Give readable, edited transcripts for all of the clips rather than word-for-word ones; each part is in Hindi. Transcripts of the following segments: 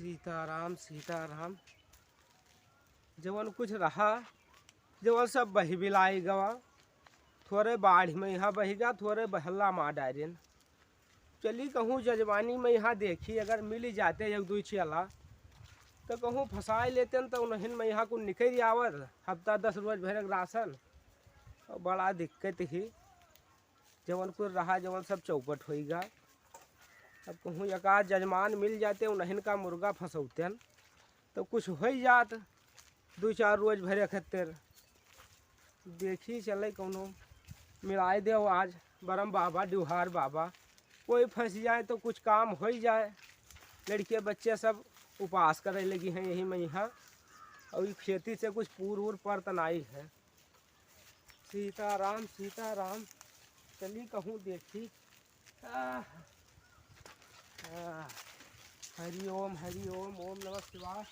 सीताराम सीताराम। जवन कुछ रहा जवन सब बही बिलाई गवा। थोड़े बाढ़ में यहाँ बहिगा, थोड़े बहला माँ डायरेन। चली कहूँ जजवानी में यहाँ देखी अगर मिल जाते एक दो चला तो कहूँ फंसाए लेते तो उन्हें में यहाँ को निकल आवत हफ्ता 10 रोज भर राशन। और बड़ा दिक्कत ही जवन कुछ रहा जवन सब चौपट होएगा। अब कहूँ एक आध जजमान मिल जाते उन्हें का मुर्गा फंसौते तो कुछ हो जात 2-4 रोज भरे खतर। देखी चले कौनो मिलाए दे आज बरम बाबा डुहार बाबा कोई फंस जाए तो कुछ काम हो जाए। लड़के बच्चे सब उपास करे लगी हैं यही में यहाँ और खेती से कुछ पूर्व पर तनाई है। सीताराम सीताराम। चली कहूँ देखी। हरि ओम ओम नमः शिवाय।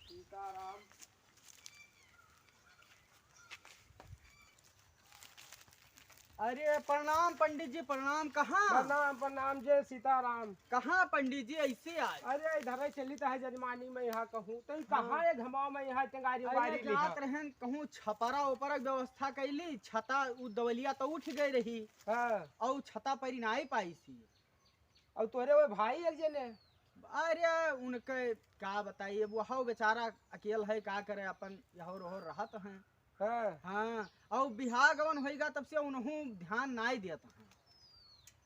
सीताराम। अरे प्रणाम पंडित जी, प्रणाम। कहाँ? प्रणाम प्रणाम जय सीताराम। कहाँ पंडित जी ऐसे आए? अरे इधर चली तो है जजमानी में यहाँ कहूँ तो कहाँ है घमाव में यहाँ टेंगारी अरे जात रहन कहूँ छपरा ऊपर व्यवस्था कैली, छता उ दवलिया तो उठ गई रही। हाँ। और छता पर नहीं पाई सी। और तोरे वो भाई एक जने। अरे उनके का बताइए, वो हाउ बेचारा अकेल है, का करे अपन यहाँ रहो रहत हैं। हाँ। हाँ। और बिहार गवन होगा तब से उन्हों ध्यान नहीं देता है।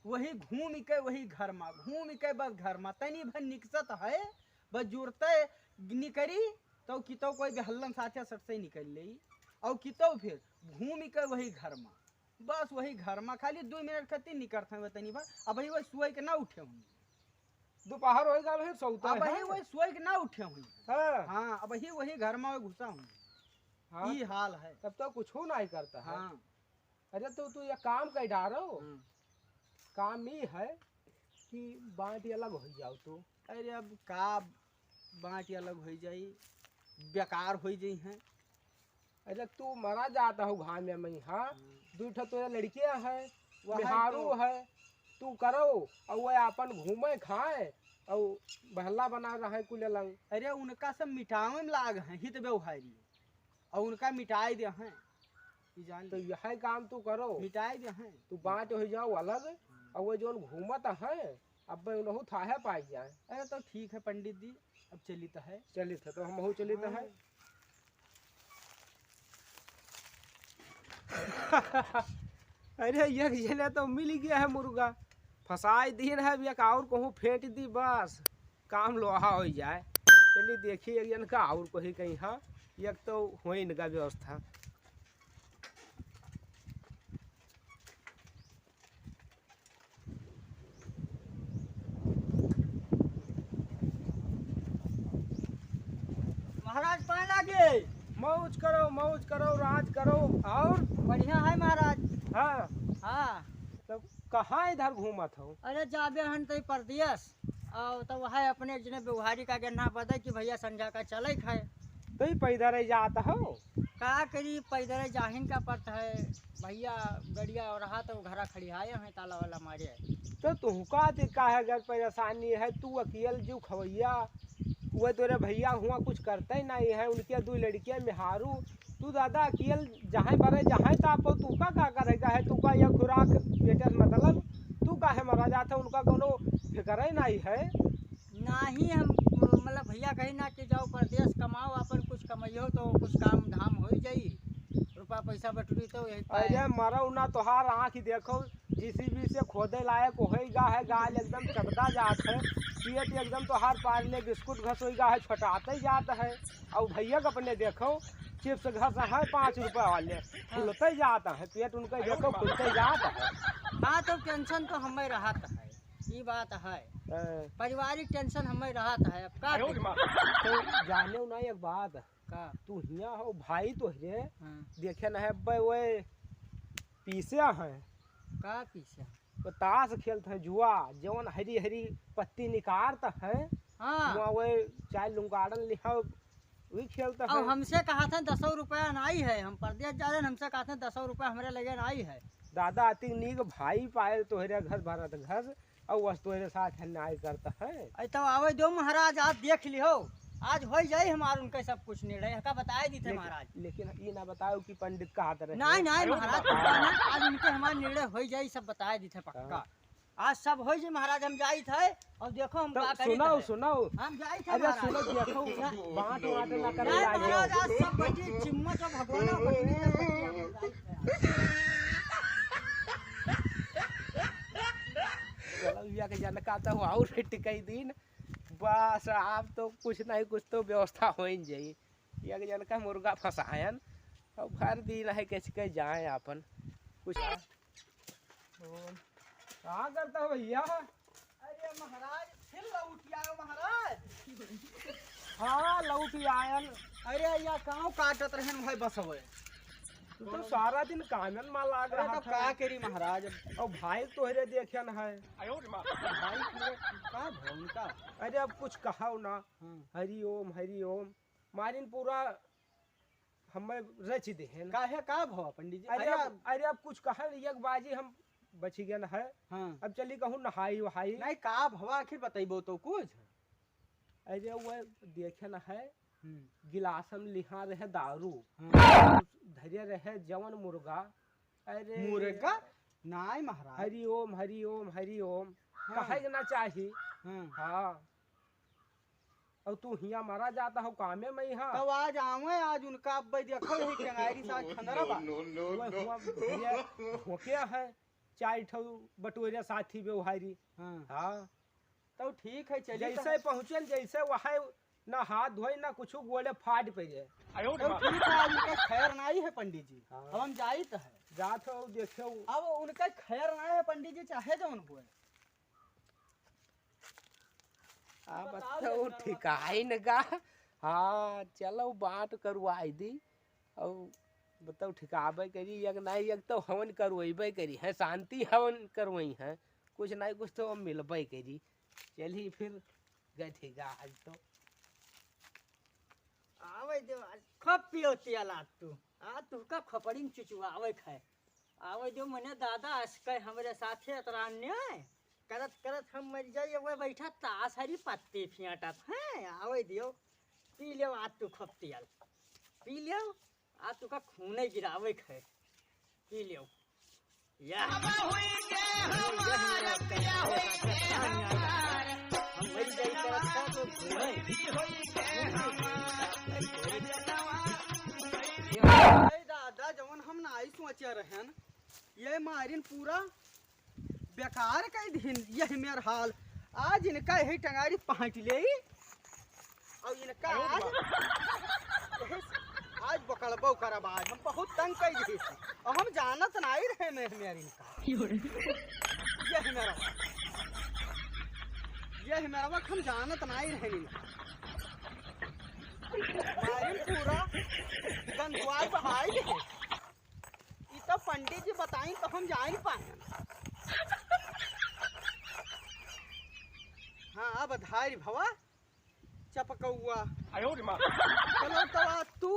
वही घूम के वही घर में घूम के बस घर में तनी भर निकसत है, बस जुड़ते निकरी तो कितो कोई बेहल्लम साथे सट से निकल ली और कितो फिर घूम के वही घर में बस वही घर में खाली 2 मिनट खती निकलते हैं तनी भर। अब वही सोए के ना उठे हुई, दोपहर होएगा फिर सोता अब वही सोए के ना उठे हुई। हाँ। हाँ, अब वही घर में घुसा हूँ। हाँ। ये हाल है। तब तो कुछ नहीं करता है। हाँ। अरे तो तू ये काम कर डारो। हाँ। काम ये है कि बाँट अलग हो जाओ तो। अरे अब का बाँट अलग हो जाई, बेकार हो जाई हैं। अरे तू मरा जाता हो घाम में यहाँ 2 तो लड़कियाँ है वही बिहारू तो। है तू करो और वह अपन घूमे खाए और बहला बना रहा है कुल लंग। अरे उनका सब मिटावे में लाग हैं हित व्यवहारी और उनका मिटाई दे हैं। जान तो यह काम तू करो, मिटाई दे हैं। तू बाँट हो जाओ अलग और वो जो घूमत है अब उन्हों थाहे पाई जाए। अरे तो ठीक है पंडित जी, अब चली तो है। चली तो हम चली तो है। अरे एक जने तो मिल गया है मुर्गा, फंसाई दिन है एक और कहूँ फेंट दी बस काम लोहा हो जाए। चलिए देखिए एक जन का और कहीं कहीं हाँ एक तो हो इनका व्यवस्था। महाराज पान लागे। मौज करो राज करो। और बढ़िया है महाराज। हाँ हाँ। तो कहाँ इधर घूमत हो? अरे जाबे हन तो परदेश और तो वह अपने जने व्यवहारी का गन्ना बता कि भैया संझा का चले खाए तो ही पैदल जाता हो। का करी पैदल जाहिन का पड़ता है भैया, गड़िया और रहा तो घरा खड़ी आए हैं ताला वाला मारे। तो तुमका दिक्का है अगर परेशानी है तू अकेल जो खवैया वह तेरे भैया हुआ कुछ करते ही नहीं है, उनके 2 लड़कियां मिहारू तू दादा अकेल जहाँ बरे जहाँ तापो तू का करेगा है। तू का यह खुराक पेटे मतलब तू का है मरा जाता उनका कोनो फिक्र ही नहीं है। नहीं हम मतलब भैया कहीं ना कि जाओ परदेश कमाओ अपन कुछ कमाइयो तो कुछ काम धाम हो जाई, रुपया पैसा बटुरी तो यही पाए। अरे मरो ना तोहार आँख देखो जीसीबी से खोदे लायक होएगा है, गाल एकदम चकदा जात है, पेट एकदम तोहार पारले बिस्कुट घसोएगा है छटाते जाता है। और भैया को अपने देखो चिप्स घस है 5 रुपए वाले फुलते जाता है, पेट उनका देखो फुलते जाता है। हाँ तो टेंशन तो हमें रहता है, ये बात है, पारिवारिक टेंशन हमें रहता है। अब का तो जाने ना एक बात का तू हिया हो भाई तो रे हाँ। देखे न है वो पीसे हैं का पीछे तो ताश खेलते हैं जुआ जवन हरी हरी पत्ती निकारता है। हाँ। वो चाय लुंगाड़न लिखा वही खेलता है। अब हमसे कहा था 10 रुपया नहीं है, हम परदेश जा रहे हैं, हमसे कहा था 10 रुपया हमारे लगे नहीं है। दादा अति नीक भाई पाए तोहरे घर भरत घर और वह तुम्हारे साथ अन्याय करता है। अरे तो आवे दो महाराज, आप देख लियो, आज हो जाए हमारे उनके सब कुछ निर्णय का बताए दी थे महाराज। लेकिन ये ना बताओ कि पंडित कहा तरह नहीं नहीं महाराज, पक्का ना, आज उनके हमारे निर्णय हो जाए सब बताए दी थे पक्का। आज सब हो जाए महाराज, हम जाई थे और देखो हम क्या करी सुनाओ थे। सुनाओ। हम जाई थे अरे महाराज। सुनो देखो बांट वाट ना करे नहीं लागे। महाराज, आज सब बची चिम्मच और भगवान और बची सब बची, हम जाई थे। चलो या के जनका तो और टिकई दिन बस आप तो कुछ नहीं कुछ तो व्यवस्था हो ही जाई। या के जनका मुर्गा फसायन और भर दिन है कैसे जाए अपन कुछ। कहाँ करता हो भैया? अरे महाराज फिर लौट आयो महाराज। हाँ लौट आयन। अरे या गाँव काटत रहन भाई बस हुए। तू तो सारा दिन कामन में लाग अरे रहा तो था। का करी महाराज, और भाई तोहरे देखन है। भाई पूरे का भूमिका। अरे अब कुछ कहो ना। हरि ओम मारिन पूरा हमें रच देहन। काहे का भव पंडित जी? अरे अब कुछ कहा एक बाजी हम बच गए है। हाँ। अब चली कहूँ नहाई वहाई। नहीं का भवा आखिर बताइबो तो कुछ। अरे वो देखन है गिलासम लिखा रहे दारू, हाँ। धैर्य रहे जवन मुर्गा। अरे मुर्गा नहीं महाराज। हरि ओम हाँ। कहे ना चाहिए। हाँ। हाँ और तू हिया मारा जाता हो कामे में यहाँ। तब आज आवे, आज उनका अब देखो यही कंगारी साथ खंडरा बा। धोखे है चाय ठो बटोरे साथी व्यवहारी। हाँ। हाँ तो ठीक है चलिए। जैसे पहुँचल जैसे वहाँ ना हाथ धोई ना कुछ गोले फाट पे जाए। तो ठीक है, आज उनका खैर नहीं है पंडित जी। हाँ। अब हम जाई तो है। जात हो देखो। अब उनका खैर नहीं है पंडित जी, चाहे जो उनको है। अब तो ठिकाई न गा। हाँ चलो बात करवाई दी और बताओ ठिकाबे करी एक नहीं एक तो हवन करवेबे करी है, शांति हवन करवई है, कुछ नहीं कुछ तो मिलबे करी। चलिए फिर गए ठिका आज तो आवे दे खप पियो तियाला तू आ तू का खपड़िन चुचुआवे खाए। आवे जो मने दादा असके हमरे साथे अतरान्य करत करत हम मर जाइए, वो बैठा ताश हरी पत्ती फियाटत है। आवे दियो पी लियो, आ तू खप तियाल पी लियो, आ तू का खूने गिरावे खाए पी लियो। या हम मर जाई करत का तो घूमे दादा जवन हम नाई सोचे रहन ये मारिन पूरा बेकार कर दिन। यही मेर हाल आज इनका यही टंगारी पहाट ले और इनका आज बकड़बो करब। आज हम बहुत तंग कर दी और हम जानत नहीं रहे मेर इनका यही मेरा वक्त हम जानत नहीं रहे इनका। मारिन पूरा गंदुआर बहाई है। तो पंडित जी बताई तो हम जा नहीं पाए। हाँ अब धारी भवा चपकौआ। चलो तो तू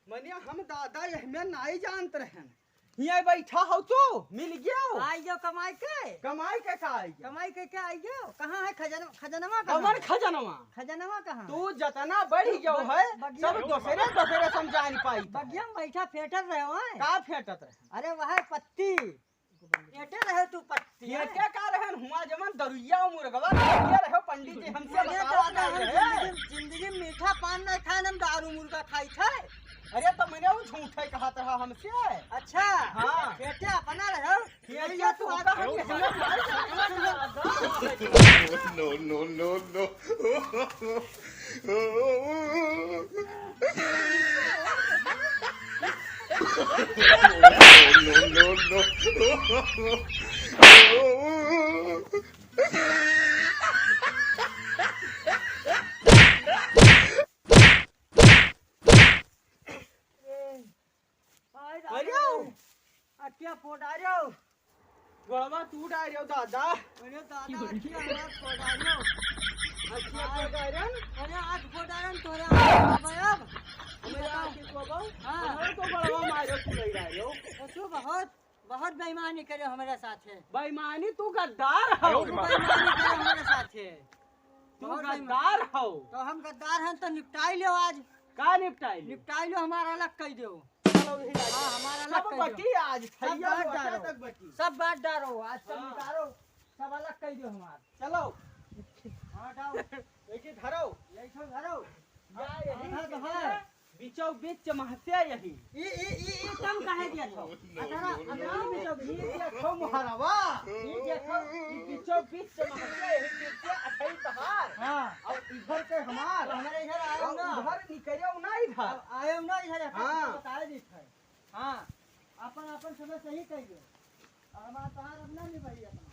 मनिया हम दादा यह में नहीं जानते रहन। यहाँ बैठा हो तू मिल गया। आई जाओ कमाई के का आई कमाई के क्या आई जाओ। कहाँ है खजनवा कमर खजनवा कहाँ? तू जतना बढ़ी जाओ है सब दोसरे समझा नहीं पाई। बगिया में बैठा फेंटत रहे हो का फेंटत रहे? अरे वह पत्ती फेंटे रहे तू पत्ती फेंटे का रहन हुआ जमन दरुइया मुर्गवा रहे पंडित जी हमसे जिंदगी में मीठा पान नहीं खाए हम दारू मुर्गा खाई थे। अरे तो मैंने वो झूठे कहा था हमसे। अच्छा हाँ बेटे अपना रहो ये तू आगा no. अटिया फोड़ आ रहे हो गोलवा टूट आ रहे हो दादा। अरे दादा अटिया हाथ फोड़ आ रहे हो। अटिया फोड़ आ रहे हो। अरे हाथ फोड़ आ रहे हो तोरे अब हमें आके को बहु हां तो गोलवा मारो तू आयो तो तू बहुत बहुत बेईमानी करे हमारे साथे। बेईमानी तू गद्दार हो तू बेईमानी करे हमारे साथे। तू बहुत गद्दार हो तो हम गद्दार हैं तो निपटाई लो आज। का निपटाई निपटाई लो, हमारा अलग कर दो। चलो यही आ हाँ, जाओ। हमारा सब अलग कर दो। बटी आज सब खैया बांट बोटा डालो। तक बटी सब बात डालो आज, सब हाँ। निकालो, सब अलग कर दो हमारा। चलो हाँ डाओ, देखिए धरो यही तो धरो। या यही हाँ, तो है। बीचों बीच चमहते यही ई कम काहे दिया छो? अठारह में तो ये देखो मुहरवा ये देखो ये बीचों बीच चमहते यही बीचे अठई तहार हाँ, और इधर के हमार तो हमारे इधर आयो और ना। उधर निकलियो ना इधर अब आयो ना इधर, हाँ। बताए दी है। हाँ, अपन अपन सब सही कह दो। हमारा तहार अपना निभाई अपना।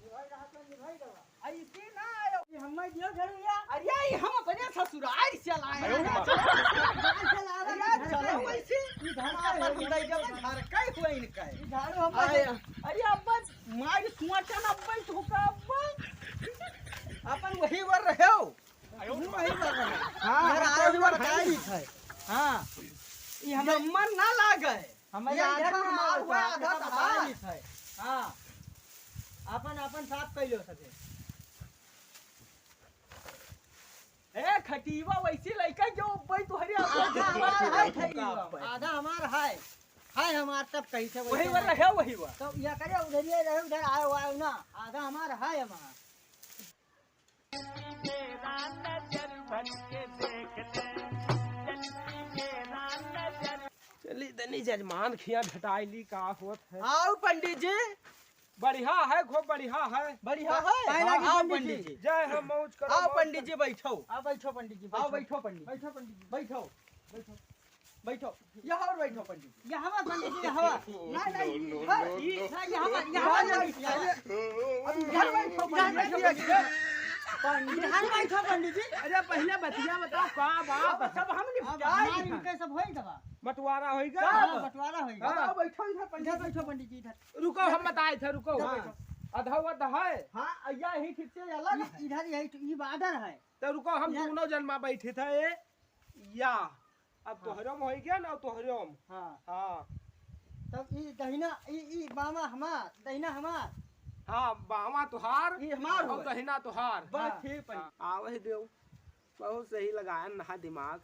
निभाई रहा तो निभाई रहा। ऐसे ना आयो ये हमें दियो झड़िया। अरे ये हम अपने ससुराल से लाए अरे हैं। अरे चलो वैसे अपन दई जब घर कई हुए इनका झाड़ू हम अरे अब्बा मार सुआटा ना अब्बा ठोका अब्बा अपन वही वर रहे हो वही कर रहे हैं। हां इधर आए हुए बताए दी है। हाँ, ये हमें मन ना लागे हमें ये आधा इधर मार हुआ, आधा बताए तहार। दी है। हाँ, अपन अपन साफ कर लो सके। ए खटीवा वैसे लइका जो अब्बा तुहरी आधा हमारा है अब्बा आधा हमारा है हमारा तब कहीं से वही वर रहे वही वर तो या करे उधर ही रहे, उधर आयो आयो ना। आधा हमारा है हमारा। चली तनी जजमान खिया ढटाइली का होत है। आओ पंडित जी बढ़िया है, खूब बढ़िया है। बढ़िया है पहला की आओ पंडित पंडित जी। जी जय हो, मौज करो। आओ मौज पंडित जी बैठो आप बैठो पंडित जी, आओ बैठो पंडित बैठो पंडित जी। बैठो बैठो बैठो यहाँ और बैठो पंडित जी ये हवा पंडित जी, ये हवा। नहीं नहीं हाँ, ये ये हवा, ये हवा नहीं। अब इधर बैठो पंडित जी इधर बैठो पंडित जी। अरे पहले बतिया बताओ का अब बात सब हम अब निपटाए हमारी इनके सब होई दवा। बंटवारा होएगा। हाँ, बंटवारा होएगा। आओ बैठो इधर पंडित इधर जी बैठो पंडित जी, इधर। रुको, हम बताए थे, रुको। हाँ। अधा अधा है हाँ अय्या ही ठीक से अलग है इधर यही बॉर्डर है। तो रुको, हम यार। दोनों जन्मा बैठे थे या अब तोहरम हो गया ना, तोहरम। हाँ, हाँ तब ई दहिना ई बामा हमार, दहिना हमार। हाँ, बामा तुहार ये हमार और हुआ दहिना तुहार। बस हाँ। ठीक पंडित आवे दियो, बहुत सही लगाया नहा दिमाग।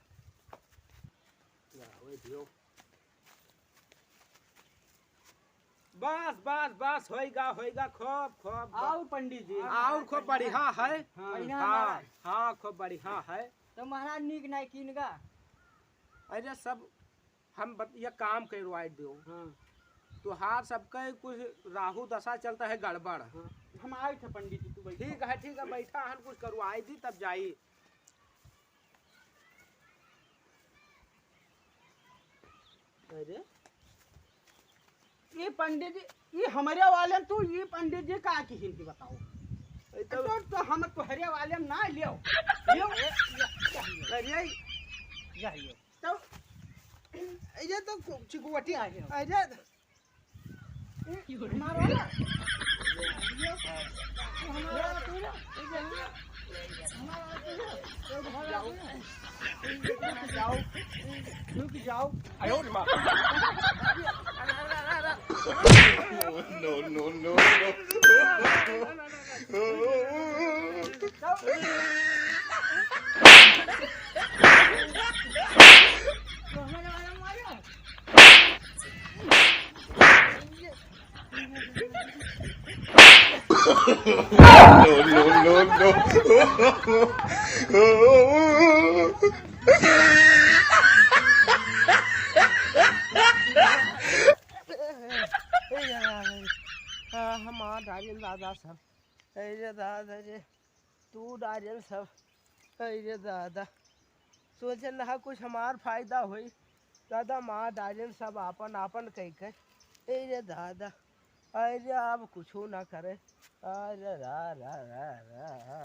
आवे दियो, बस बस बस होएगा होएगा, खूब खूब। आओ पंडित जी और खूब बढ़िया है। हाँ बढ़िया हाँ महाराज। हाँ, खूब बढ़िया है। तो महाराज नीक नहीं कीनगा। अरे सब हम ये काम करवाए दो। हाँ तुहार सबके कुछ राहु दशा चलता है गड़बड़। हाँ हम आए थे पंडित जी तू बैठो ठीक है बैठा, हम कुछ करवाई दी तब जाई। अरे ये पंडित जी ये हमारे वाले तू ये पंडित जी का की हिंदी बताओ ये तो हम तुहरे वाले में ना लियो लियो अरे जाइए तो ये तो चिकुवटी आ गया अरे हमारा वाला जाओ रुक जाओ आयो मां। No, no, no, हमारा डारियन दादा सब, अरे दादा रे तू डारियन सब, अरे दादा सोचन रहा कुछ हमार फायदा होई। दादा माँ डारियन सब आपन आपन कह के, अरे दादा अरे अब कुछ ना करे। अरे रा रा रा रा